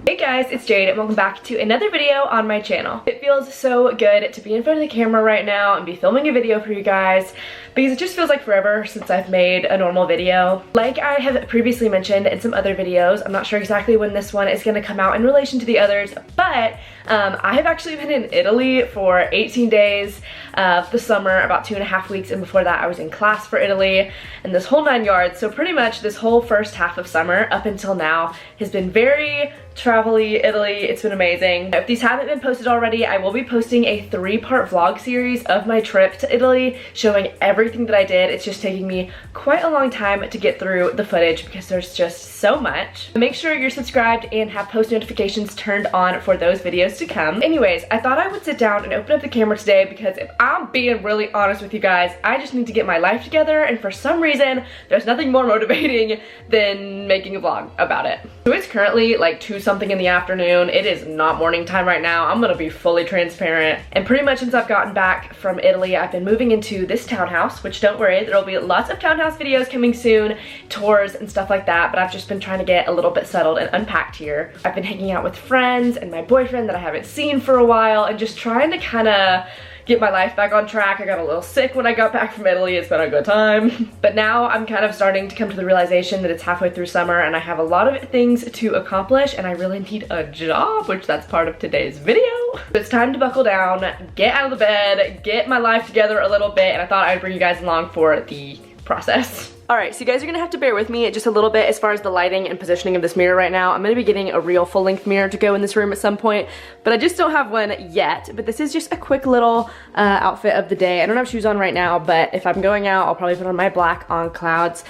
Hey guys, it's Jade and welcome back to another video on my channel. It feels so good to be in front of the camera right now and be filming a video for you guys because it just feels like forever since I've made a normal video. Like I have previously mentioned in some other videos, I'm not sure exactly when this one is going to come out in relation to the others, but I have actually been in Italy for 18 days of the summer, about 2.5 weeks, and before that I was in class for Italy and this whole 9 yards. So pretty much this whole first half of summer up until now has been very travel-y Italy. It's been amazing. If these haven't been posted already, I will be posting a 3-part vlog series of my trip to Italy showing everything that I did. It's just taking me quite a long time to get through the footage because there's just so much. Make sure you're subscribed and have post notifications turned on for those videos to come. Anyways, I thought I would sit down and open up the camera today because if I'm being really honest with you guys, I just need to get my life together, and for some reason there's nothing more motivating than making a vlog about it. So it's currently like 2 something in the afternoon. It is not morning time right now. I'm gonna be fully transparent. And pretty much since I've gotten back from Italy, I've been moving into this townhouse, which don't worry, there'll be lots of townhouse videos coming soon, tours and stuff like that, but I've just been trying to get a little bit settled and unpacked here. I've been hanging out with friends and my boyfriend that I haven't seen for a while and just trying to kind of get my life back on track. I got a little sick when I got back from Italy. It's been a good time. But now I'm kind of starting to come to the realization that it's halfway through summer and I have a lot of things to accomplish and I really need a job, which that's part of today's video. So it's time to buckle down, get out of the bed, get my life together a little bit, and I thought I'd bring you guys along for the process. Alright, so you guys are gonna have to bear with me just a little bit as far as the lighting and positioning of this mirror right now. I'm gonna be getting a real full-length mirror to go in this room at some point, but I just don't have one yet. But this is just a quick little outfit of the day. I don't have shoes on right now, but if I'm going out, I'll probably put on my black on clouds.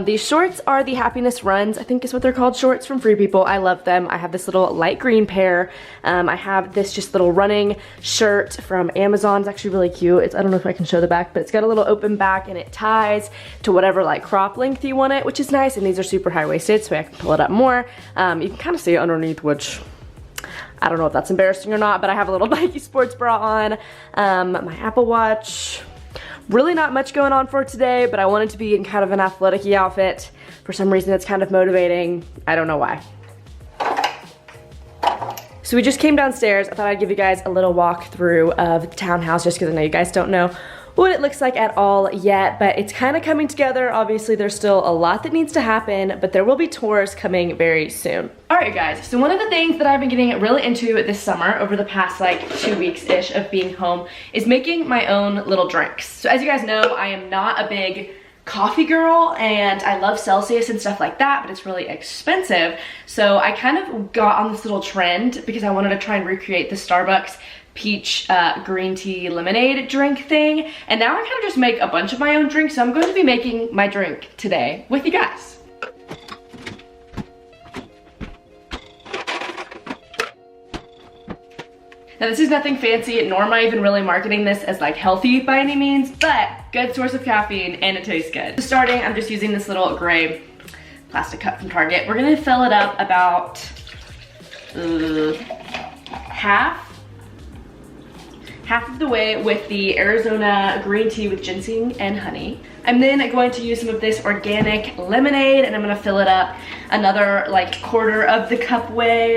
These shorts are the Happiness Runs, I think is what they're called, shorts from Free People. I love them. I have this little light green pair. I have this just little running shirt from Amazon. It's actually really cute. I don't know if I can show the back, but it's got a little open back and it ties to whatever like crop length you want it, which is nice. And these are super high-waisted, so I can pull it up more. You can kind of see it underneath, which I don't know if that's embarrassing or not, but I have a little Nike sports bra on, my Apple Watch. Really not much going on for today, but I wanted to be in kind of an athletic-y outfit. For some reason, it's kind of motivating. I don't know why. So we just came downstairs. I thought I'd give you guys a little walk through of the townhouse just because I know you guys don't know what it looks like at all yet, but it's kind of coming together. Obviously, there's still a lot that needs to happen, but there will be tours coming very soon. All right, guys, so one of the things that I've been getting really into this summer over the past like 2 weeks-ish of being home is making my own little drinks. So as you guys know, I am not a big coffee girl and I love Celsius and stuff like that, but it's really expensive. So I kind of got on this little trend because I wanted to try and recreate the Starbucks peach green tea lemonade drink thing, and now I kind of just make a bunch of my own drinks. So I'm going to be making my drink today with you guys. Now this is nothing fancy, nor am I even really marketing this as like healthy by any means, but good source of caffeine and it tastes good. Starting, I'm just using this little gray plastic cup from Target. We're gonna fill it up about half of the way with the Arizona green tea with ginseng and honey. I'm then going to use some of this organic lemonade and I'm gonna fill it up another like quarter of the cup way.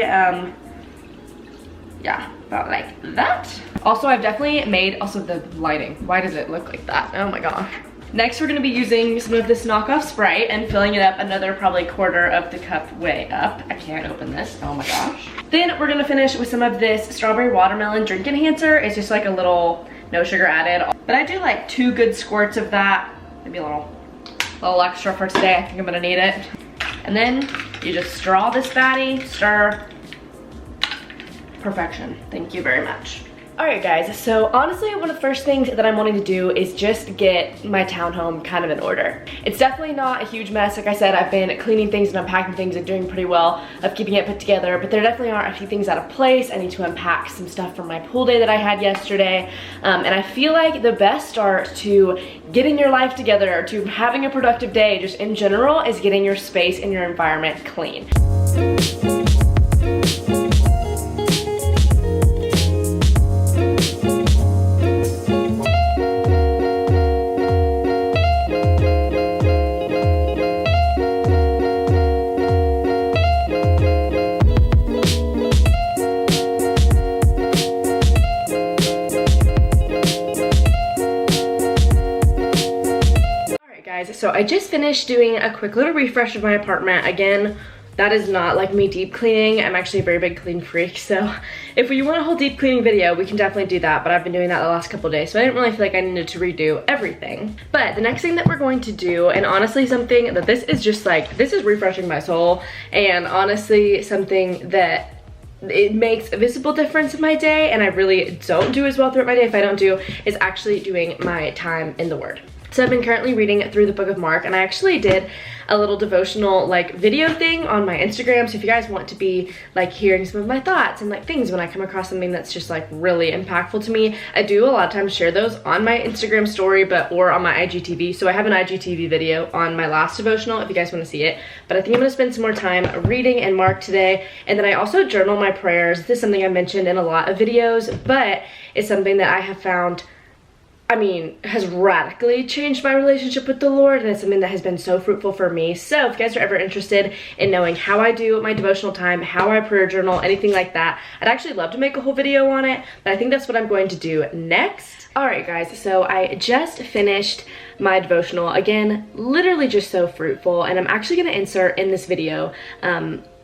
Yeah, about like that. Also, I've definitely made, also the lighting, why does it look like that? Oh my gosh. Next, we're gonna be using some of this knockoff Sprite and filling it up another probably quarter of the cup way up. I can't open this, oh my gosh. Then we're gonna finish with some of this strawberry watermelon drink enhancer. It's just like a little no sugar added. But I do like 2 good squirts of that. Maybe a little extra for today. I think I'm gonna need it. And then you just straw this fatty, stir. Perfection, thank you very much. Alright guys, so honestly one of the first things that I'm wanting to do is just get my townhome kind of in order. It's definitely not a huge mess. Like I said, I've been cleaning things and unpacking things and doing pretty well of keeping it put together, but there definitely are a few things out of place. I need to unpack some stuff from my pool day that I had yesterday, and I feel like the best start to getting your life together, to having a productive day just in general, is getting your space and your environment clean. so I just finished doing a quick little refresh of my apartment. Again, that is not like me deep cleaning. I'm actually a very big clean freak, so if you want a whole deep cleaning video, we can definitely do that, but I've been doing that the last couple days, so I didn't really feel like I needed to redo everything. But the next thing that we're going to do, and honestly something that this is just like, this is refreshing my soul, and honestly something that it makes a visible difference in my day, and I really don't do as well throughout my day if I don't do, is actually doing my time in the Word. So I've been currently reading through the book of Mark, and I actually did a little devotional like video thing on my Instagram. So if you guys want to be like hearing some of my thoughts and like things when I come across something that's just like really impactful to me, I do a lot of times share those on my Instagram story, or on my IGTV. So I have an IGTV video on my last devotional if you guys want to see it. But I think I'm going to spend some more time reading in Mark today. And then I also journal my prayers. This is something I mentioned in a lot of videos, but it's something that I have found, I mean, has radically changed my relationship with the Lord, and it's something that has been so fruitful for me. So if you guys are ever interested in knowing how I do my devotional time, how I prayer journal, anything like that, I'd actually love to make a whole video on it, but I think that's what I'm going to do next. All right, guys, so I just finished my devotional. Again, literally just so fruitful, and I'm actually going to insert in this video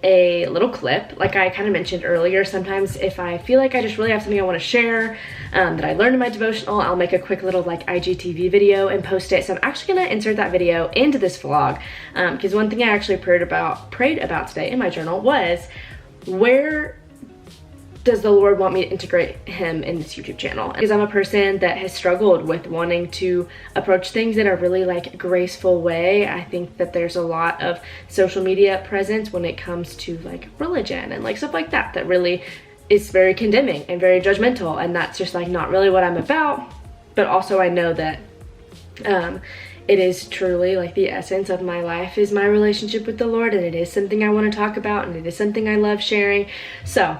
a little clip. Like I kind of mentioned earlier, sometimes if I feel like I just really have something I want to share that I learned in my devotional, I'll make a quick little like IGTV video and post it. So I'm actually going to insert that video into this vlog, because one thing I actually prayed about today in my journal was, where does the Lord want me to integrate him in this YouTube channel? Because I'm a person that has struggled with wanting to approach things in a really like graceful way. I think that there's a lot of social media presence when it comes to like religion and like stuff like that, that really is very condemning and very judgmental, and that's just like not really what I'm about. But also I know that it is truly like the essence of my life is my relationship with the Lord, and it is something I want to talk about, and it is something I love sharing. So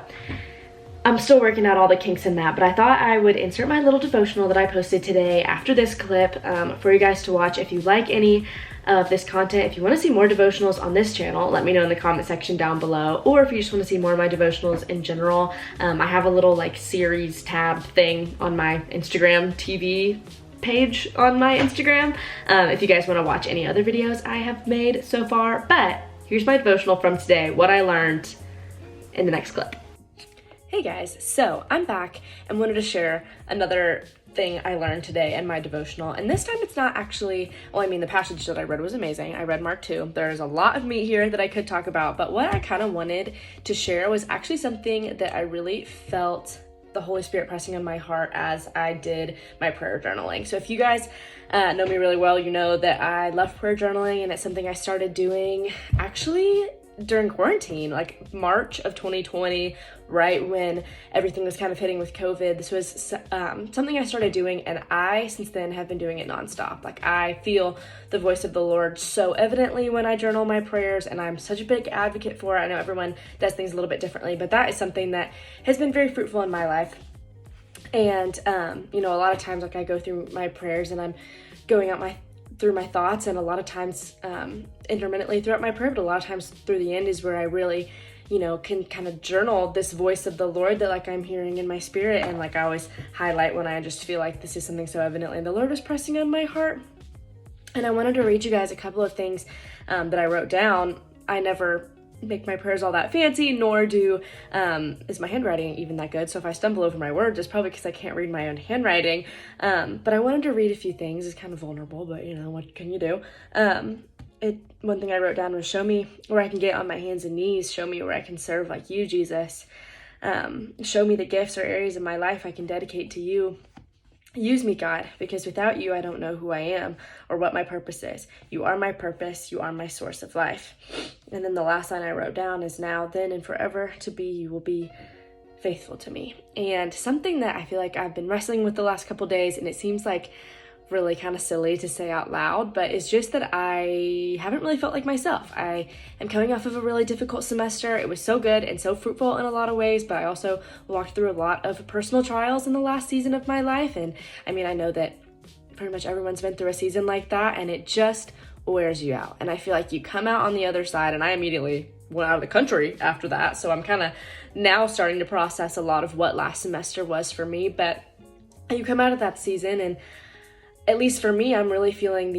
I'm still working out all the kinks in that, but I thought I would insert my little devotional that I posted today after this clip for you guys to watch. If you like any of this content, if you want to see more devotionals on this channel, let me know in the comment section down below. Or if you just want to see more of my devotionals in general, I have a little like series tab thing on my Instagram TV page on my Instagram if you guys want to watch any other videos I have made so far. But here's my devotional from today, what I learned in the next clip. Hey guys, so I'm back and wanted to share another thing I learned today in my devotional. And this time it's not actually, well, I mean, the passage that I read was amazing. I read Mark 2. There's a lot of meat here that I could talk about, but what I kind of wanted to share was actually something that I really felt the Holy Spirit pressing on my heart as I did my prayer journaling. So if you guys know me really well, you know that I love prayer journaling, and it's something I started doing actually during quarantine, like March of 2020, right when everything was kind of hitting with COVID. This was something I started doing, and I since then have been doing it nonstop. Like I feel the voice of the Lord so evidently when I journal my prayers, and I'm such a big advocate for it. I know everyone does things a little bit differently, but that is something that has been very fruitful in my life. And you know, a lot of times like I go through my prayers and I'm going out through my thoughts, and a lot of times intermittently throughout my prayer, but a lot of times through the end is where I really, you know, can kind of journal this voice of the Lord that like I'm hearing in my spirit. And like I always highlight when I just feel like this is something so evidently the Lord is pressing on my heart. And I wanted to read you guys a couple of things that I wrote down. I never make my prayers all that fancy, nor do is my handwriting even that good. So if I stumble over my words, it's probably because I can't read my own handwriting. But I wanted to read a few things. It's kind of vulnerable, but you know, what can you do? One thing I wrote down was, show me where I can get on my hands and knees. Show me where I can serve like you, Jesus. Show me the gifts or areas of my life I can dedicate to you. Use me, God, because without you, I don't know who I am or what my purpose is. You are my purpose. You are my source of life. And then the last line I wrote down is, now, then, and forever to be, you will be faithful to me. And something that I feel like I've been wrestling with the last couple days, and it seems like really kind of silly to say out loud, but it's just that I haven't really felt like myself. I am coming off of a really difficult semester. It was so good and so fruitful in a lot of ways, but I also walked through a lot of personal trials in the last season of my life. And I mean, I know that pretty much everyone's been through a season like that, and it just wears you out. And I feel like you come out on the other side, and I immediately went out of the country after that. So I'm kind of now starting to process a lot of what last semester was for me. But you come out of that season, and at least for me, I'm really feeling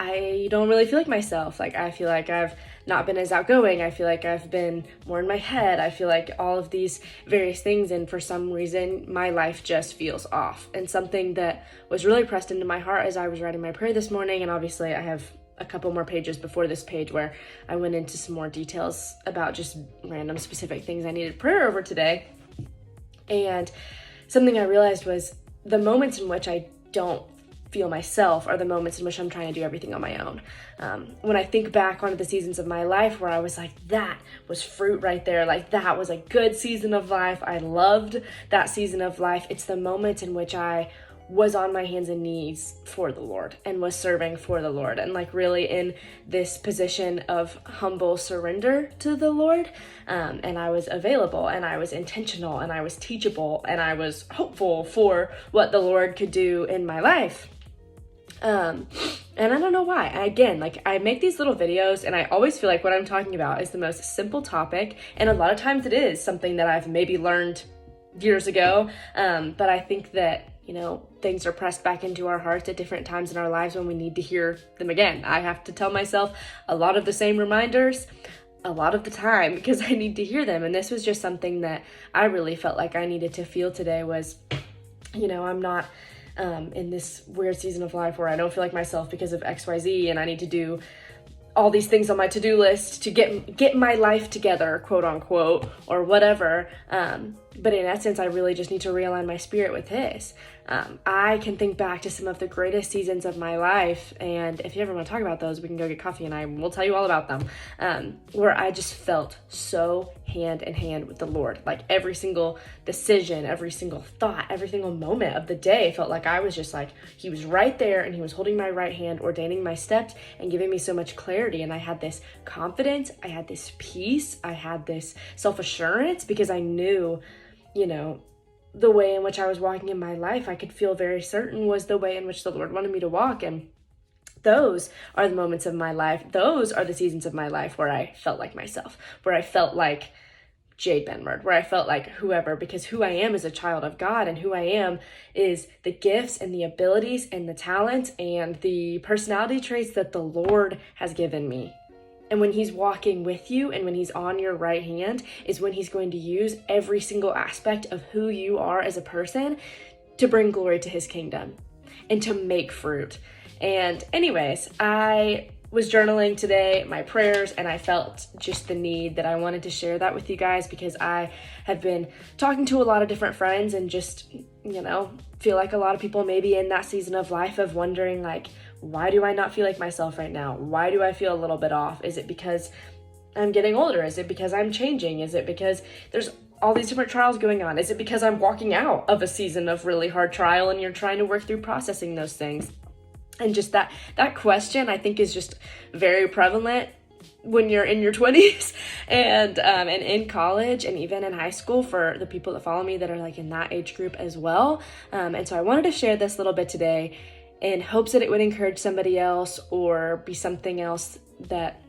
I don't really feel like myself. Like, I feel like I've not been as outgoing. I feel like I've been more in my head. I feel like all of these various things, and for some reason my life just feels off. And something that was really pressed into my heart as I was writing my prayer this morning, and obviously I have a couple more pages before this page where I went into some more details about just random specific things I needed prayer over today. And something I realized was the moments in which I don't feel myself are the moments in which I'm trying to do everything on my own. When I think back on the seasons of my life where I was like, that was fruit right there, like that was a good season of life, I loved that season of life, it's the moments in which I was on my hands and knees for the Lord and was serving for the Lord, and like really in this position of humble surrender to the Lord, and I was available, and I was intentional, and I was teachable, and I was hopeful for what the Lord could do in my life. And I don't know why. Again, like, I make these little videos and I always feel like what I'm talking about is the most simple topic, and a lot of times it is something that I've maybe learned years ago, but I think that, you know, things are pressed back into our hearts at different times in our lives when we need to hear them again. I have to tell myself a lot of the same reminders a lot of the time because I need to hear them, and this was just something that I really felt like I needed to feel today was, you know, I'm not in this weird season of life where I don't feel like myself because of XYZ, and I need to do all these things on my to-do list to get my life together, quote unquote, or whatever. But in essence, I really just need to realign my spirit with His. I can think back to some of the greatest seasons of my life, and if you ever want to talk about those, we can go get coffee and I will tell you all about them, where I just felt so hand in hand with the Lord. Like every single decision, every single thought, every single moment of the day felt like I was just like, He was right there and He was holding my right hand, ordaining my steps and giving me so much clarity. And I had this confidence, I had this peace, I had this self-assurance because I knew, you know, the way in which I was walking in my life, I could feel very certain was the way in which the Lord wanted me to walk. And those are the moments of my life. Those are the seasons of my life where I felt like myself, where I felt like Jade Benward, where I felt like whoever, because who I am is a child of God, and who I am is the gifts and the abilities and the talents and the personality traits that the Lord has given me. And when He's walking with you and when He's on your right hand is when He's going to use every single aspect of who you are as a person to bring glory to His kingdom and to make fruit. And anyways, I was journaling today, my prayers, and I felt just the need that I wanted to share that with you guys because I have been talking to a lot of different friends and just, you know, feel like a lot of people may be in that season of life of wondering like, why do I not feel like myself right now? Why do I feel a little bit off? Is it because I'm getting older? Is it because I'm changing? Is it because there's all these different trials going on? Is it because I'm walking out of a season of really hard trial and you're trying to work through processing those things? And just that question I think is just very prevalent when you're in your 20s and in college and even in high school for the people that follow me that are like in that age group as well. And so I wanted to share this little bit today in hopes that it would encourage somebody else or be something else that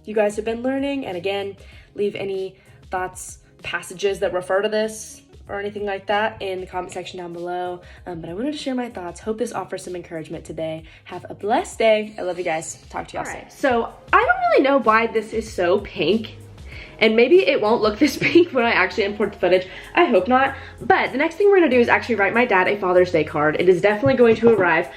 you guys have been learning. And again, leave any thoughts, passages that refer to this or anything like that in the comment section down below. But I wanted to share my thoughts. Hope this offers some encouragement today. Have a blessed day. I love you guys. Talk to y'all soon. So I don't really know why this is so pink. And maybe it won't look this pink when I actually import the footage. I hope not. But the next thing we're gonna do is actually write my dad a Father's Day card. It is definitely going to arrive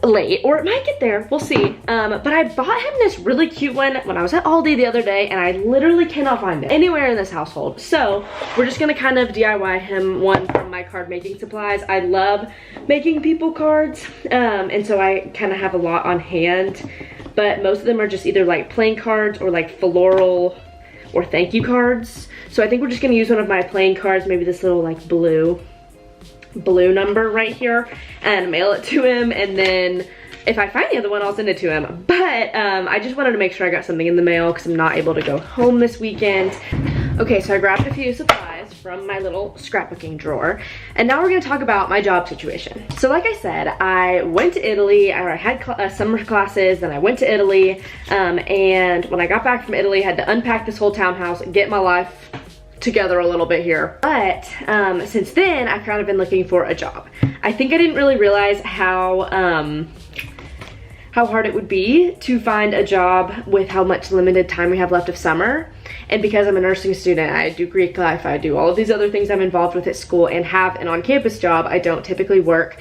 late, or it might get there, we'll see. But I bought him this really cute one when I was at Aldi the other day, and I literally cannot find it anywhere in this household. So we're just gonna kind of DIY him one from my card making supplies. I love making people cards, and so I kind of have a lot on hand, but most of them are just either like plain cards or like floral or thank you cards. So I think we're just gonna use one of my plain cards, maybe this little like blue number right here, and mail it to him. And then if I find the other one, I'll send it to him. But I just wanted to make sure I got something in the mail because I'm not able to go home this weekend. Okay, so I grabbed a few supplies from my little scrapbooking drawer, and now we're gonna talk about my job situation. So like I said, I went to Italy. I had summer classes, then I went to Italy, and when I got back from Italy, I had to unpack this whole townhouse and get my life together a little bit here. But since then, I've kind of been looking for a job. I think I didn't really realize how how hard it would be to find a job with how much limited time we have left of summer. And because I'm a nursing student, I do Greek life, I do all of these other things I'm involved with at school and have an on-campus job, I don't typically work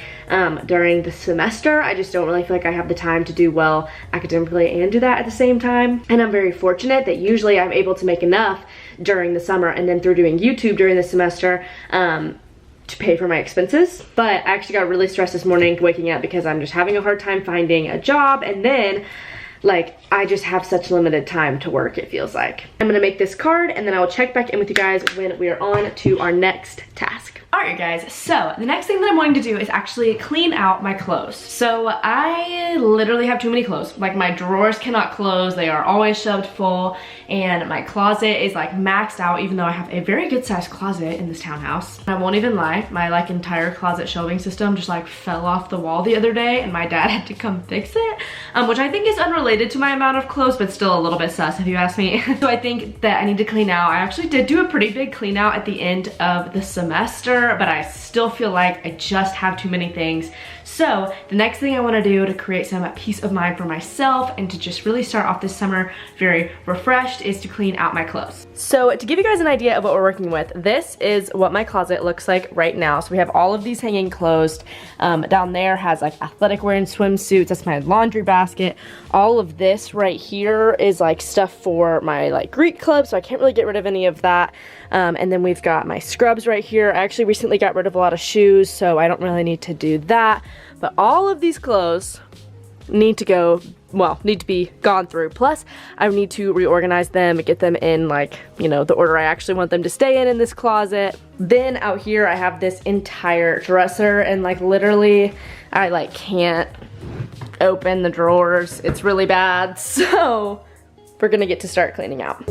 during the semester. I just don't really feel like I have the time to do well academically and do that at the same time. And I'm very fortunate that usually I'm able to make enough during the summer and then through doing YouTube during the semester to pay for my expenses. But I actually got really stressed this morning waking up because I'm just having a hard time finding a job, and then like I just have such limited time to work, it feels like. I'm gonna make this card and then I will check back in with you guys when we are on to our next task. Alright guys, so the next thing that I'm wanting to do is actually clean out my clothes. So I literally have too many clothes. Like my drawers cannot close, they are always shoved full, and my closet is like maxed out even though I have a very good sized closet in this townhouse. I won't even lie, my like entire closet shelving system just like fell off the wall the other day and my dad had to come fix it, which I think is unrelated to my amount of clothes but still a little bit sus if you ask me. So I think that I need to clean out. I actually did do a pretty big clean out at the end of the semester, but I still feel like I just have too many things. So the next thing I want to do to create some peace of mind for myself and to just really start off this summer very refreshed is to clean out my clothes. So to give you guys an idea of what we're working with, this is what my closet looks like right now. So we have all of these hanging closed. Down there has like athletic wear and swimsuits. That's my laundry basket. All of this right here is like stuff for my like Greek club, so I can't really get rid of any of that. And then we've got my scrubs right here. I actually recently got rid of a lot of shoes, so I don't really need to do that. But all of these clothes need to be gone through. Plus, I need to reorganize them, get them in like, you know, the order I actually want them to stay in this closet. Then out here, I have this entire dresser and like literally, I like can't open the drawers. It's really bad. So we're gonna get to start cleaning out.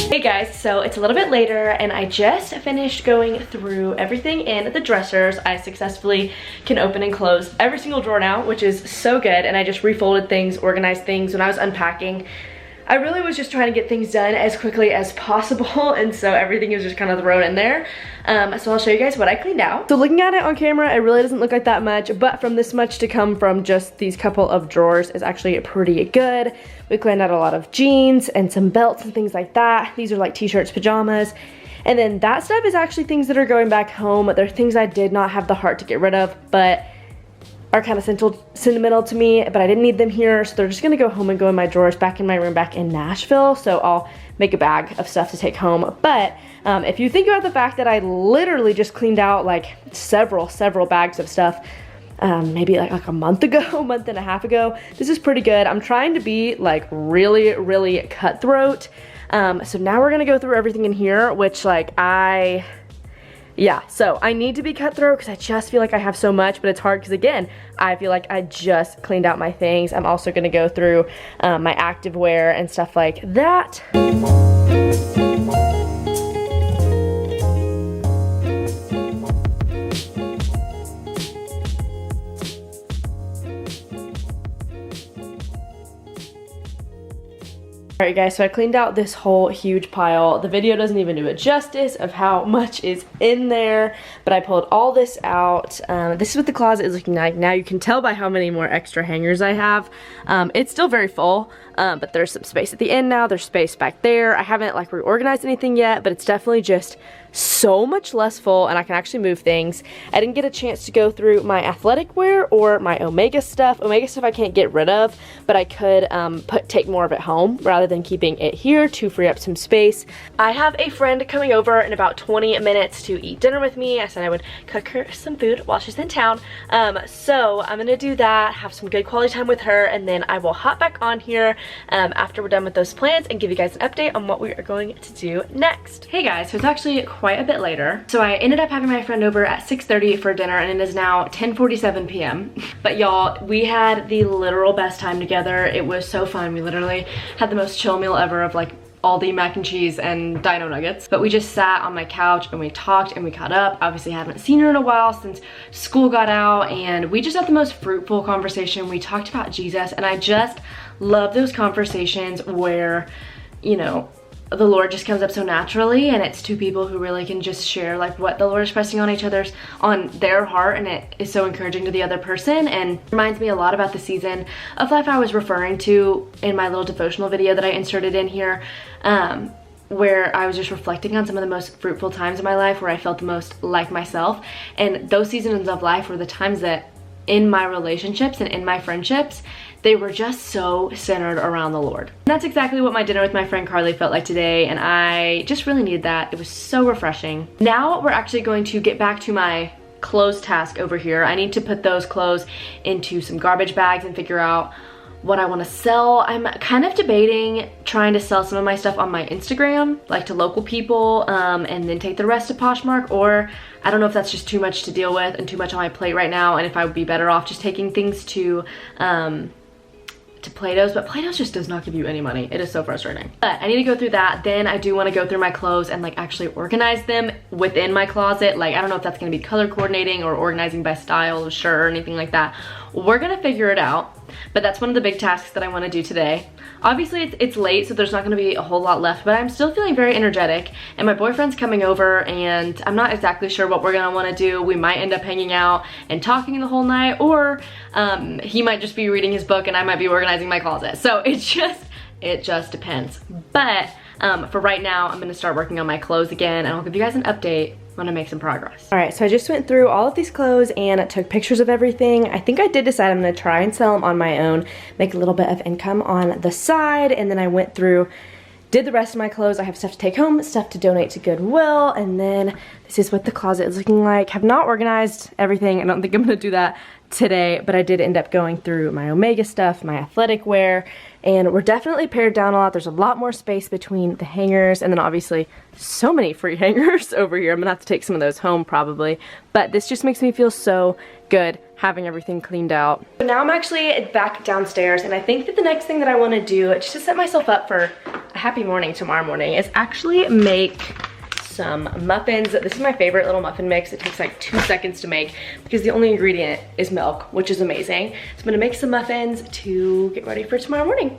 Hey guys, so it's a little bit later and I just finished going through everything in the dressers. I successfully can open and close every single drawer now, which is so good, and I just refolded things, organized things. When I was unpacking, I really was just trying to get things done as quickly as possible, and so everything is just kind of thrown in there. So I'll show you guys what I cleaned out. So looking at it on camera, it really doesn't look like that much, but from this much to come from just these couple of drawers is actually pretty good. We cleaned out a lot of jeans and some belts and things like that. These are like t-shirts, pajamas. And then that stuff is actually things that are going back home. They're things I did not have the heart to get rid of, but are kind of sentimental to me, but I didn't need them here, so they're just gonna go home and go in my drawers back in my room back in Nashville. So I'll make a bag of stuff to take home. But if you think about the fact that I literally just cleaned out like several bags of stuff, maybe like a month ago, month and a half ago, this is pretty good. I'm trying to be like really cutthroat. So now we're gonna go through everything in here, which like so I need to be cutthroat because I just feel like I have so much, but it's hard because again, I feel like I just cleaned out my things. I'm also gonna go through my activewear and stuff like that. Alright guys, so I cleaned out this whole huge pile. The video doesn't even do it justice of how much is in there, but I pulled all this out. This is what the closet is looking like now. You can tell by how many more extra hangers I have. It's still very full, but there's some space at the end now. There's space back there. I haven't like reorganized anything yet, but it's definitely just so much less full, and I can actually move things. I didn't get a chance to go through my athletic wear or my Omega stuff. Omega stuff I can't get rid of, but I could take more of it home rather than keeping it here to free up some space. I have a friend coming over in about 20 minutes to eat dinner with me. I said I would cook her some food while she's in town. So I'm gonna do that, have some good quality time with her, and then I will hop back on here after we're done with those plans and give you guys an update on what we are going to do next. Hey guys, so it's actually quite a bit later. So I ended up having my friend over at 6:30 for dinner, and it is now 10:47 p.m. But y'all, we had the literal best time together. It was so fun. We literally had the most chill meal ever of like Aldi mac and cheese and dino nuggets. But we just sat on my couch and we talked and we caught up. Obviously I haven't seen her in a while since school got out, and we just had the most fruitful conversation. We talked about Jesus, and I just love those conversations where, you know, the Lord just comes up so naturally, and it's two people who really can just share like what the Lord is pressing on their heart, and it is so encouraging to the other person, and reminds me a lot about the season of life I was referring to in my little devotional video that I inserted in here, where I was just reflecting on some of the most fruitful times in my life where I felt the most like myself. And those seasons of life were the times that in my relationships and in my friendships, they were just so centered around the Lord. And that's exactly what my dinner with my friend Carly felt like today, and I just really needed that. It was so refreshing. Now we're actually going to get back to my clothes task over here. I need to put those clothes into some garbage bags and figure out what I want to sell. I'm kind of debating trying to sell some of my stuff on my Instagram, like to local people, and then take the rest to Poshmark, or I don't know if that's just too much to deal with and too much on my plate right now, and if I would be better off just taking things to Plato's, but Plato's just does not give you any money. It is so frustrating. But I need to go through that. Then I do want to go through my clothes and like actually organize them within my closet. Like, I don't know if that's going to be color coordinating or organizing by style of shirt or anything like that. We're gonna figure it out, but that's one of the big tasks that I want to do today. Obviously it's late, so there's not going to be a whole lot left, but I'm still feeling very energetic, and my boyfriend's coming over, and I'm not exactly sure what we're gonna want to do. We might end up hanging out and talking the whole night, or he might just be reading his book and I might be organizing my closet. So it just depends. But for right now, I'm gonna start working on my clothes again, and I'll give you guys an update when I make some progress. All right, so I just went through all of these clothes and took pictures of everything. I think I did decide I'm gonna try and sell them on my own, make a little bit of income on the side, and then I went through, did the rest of my clothes. I have stuff to take home, stuff to donate to Goodwill, and then this is what the closet is looking like. Have not organized everything. I don't think I'm gonna do that today, but I did end up going through my Omega stuff, my athletic wear, and we're definitely pared down a lot. There's a lot more space between the hangers, and then obviously so many free hangers over here. I'm gonna have to take some of those home probably, but this just makes me feel so good having everything cleaned out. So now I'm actually back downstairs, and I think that the next thing that I want to do, just to set myself up for a happy morning tomorrow morning, is actually make some muffins. This is my favorite little muffin mix. It takes like 2 seconds to make because the only ingredient is milk, which is amazing. So I'm gonna make some muffins to get ready for tomorrow morning.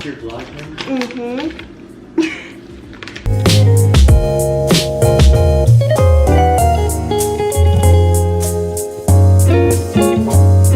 Your vlog? Mm-hmm.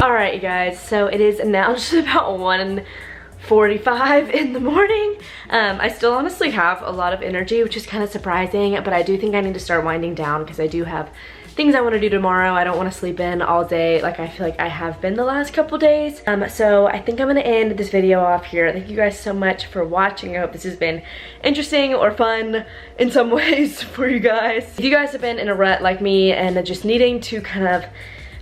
Alright, you guys, so it is now just about 1:45 in the morning. I still honestly have a lot of energy, which is kind of surprising, but I do think I need to start winding down because I do have things I want to do tomorrow. I don't want to sleep in all day like I feel like I have been the last couple days. So I think I'm going to end this video off here. Thank you guys so much for watching. I hope this has been interesting or fun in some ways for you guys. If you guys have been in a rut like me and just needing to kind of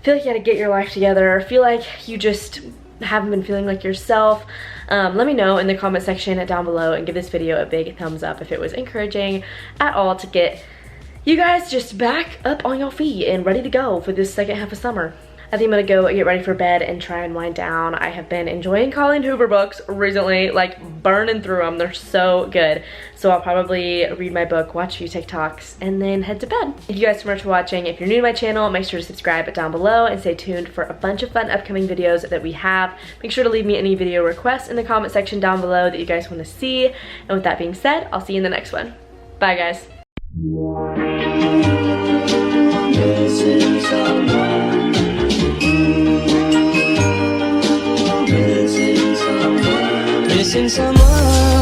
feel like you had to get your life together, feel like you just haven't been feeling like yourself, let me know in the comment section down below, and give this video a big thumbs up if it was encouraging at all to get you guys just back up on your feet and ready to go for this second half of summer. I think I'm gonna go get ready for bed and try and wind down. I have been enjoying Colleen Hoover books recently, like burning through them. They're so good. So I'll probably read my book, watch a few TikToks, and then head to bed. Thank you guys so much for watching. If you're new to my channel, make sure to subscribe down below and stay tuned for a bunch of fun upcoming videos that we have. Make sure to leave me any video requests in the comment section down below that you guys want to see. And with that being said, I'll see you in the next one. Bye, guys. Missing someone